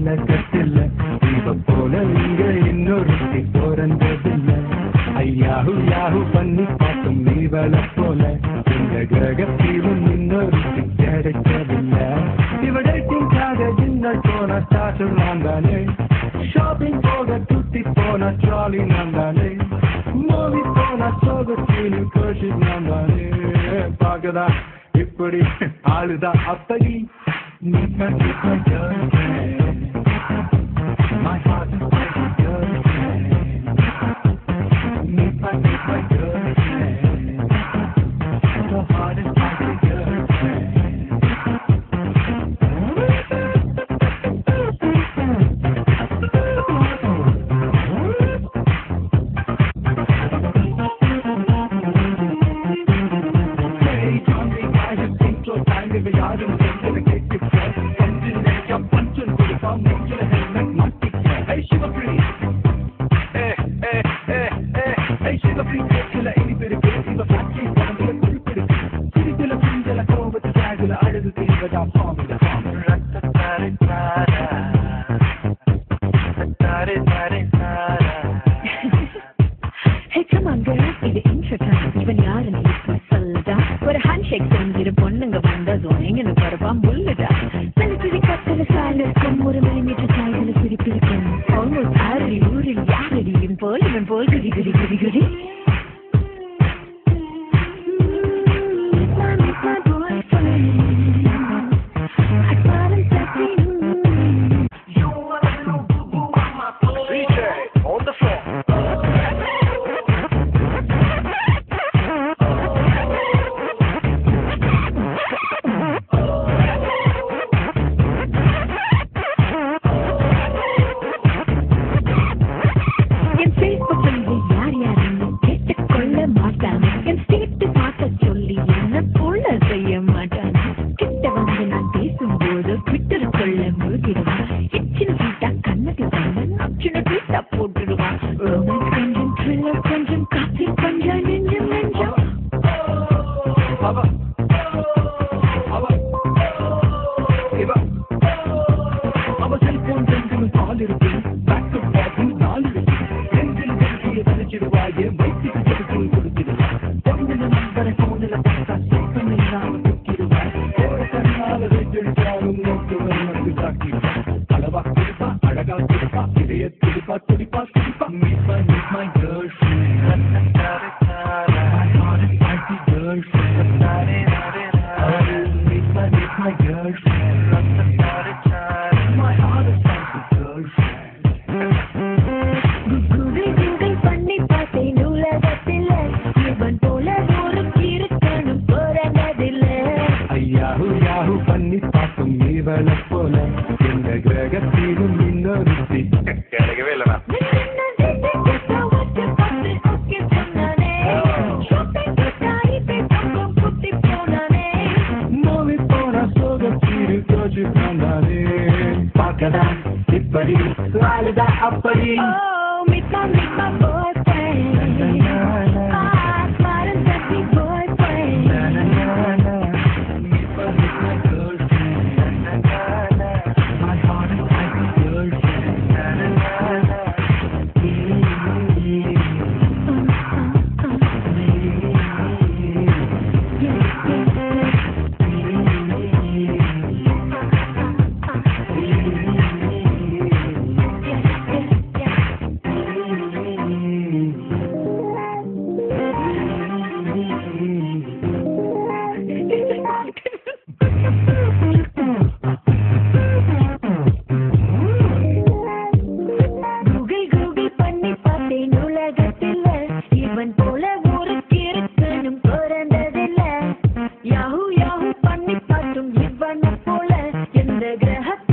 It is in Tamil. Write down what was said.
உலகத்தில் இவ போல இங்க இன்னொருத்தி பிறந்ததில்லை. ஐயாஹு யாஹு பண்ணி பார்க்கும் இவளை போல இந்த கிரகத்திலும் இன்னொருத்தி கிடைக்கவில்லை. இவடைக்காக டின்னர் போன ஸ்டார்டர் நான் தானே, ஷாப்பிங் போக துட்டி போன ட்ராலி நான் தானே, மூவி போன சோகத்தின் கோஷி நான் தானே. பார்க்கதா இப்படி ஆளுதா அப்படி நீ கண்டிப்பா my heart is like a girlfriend. Me fighting my girlfriend. The heart is like a girlfriend. Hey, Johnny, why you think so time? If you are in the game, then get it right. Something that you're punching to the foundation. Hey, Shiva Free. Hey, Shiva Free. Killa any bit of it. Shiva Free. Killa any bit of it. City killa free. Killa come with the drag. Killa out of the thing. But I'm farming the farm. Hey, come on, girl. இது intro time. இவன் யாருன்னு இப்ப சொல்லுடா. ஒரு handshake செஞ்சிரு பொண்ணுங்க வந்தா ஜோனிங்கன்னு பரப்பா முள்ளுடா. செலுத்திரி கட்டல சாலிருக்கும் 1 மில்லிமீட்டர் சாய்வில் சிரிப்பிருக்கும். ஆல்மோஸ்ட் ஆறடி ஊரில் யாரடி இவன் போல் குடி குடி குடி குடி. Oh, meet my boyfriend. Smart and sexy boyfriend. Meet my girlfriend. My heart is like a girlfriend. Yahoo, Yahoo, பண்ணி பார்த்தும் இவனை போல எந்த கிரகத்தில்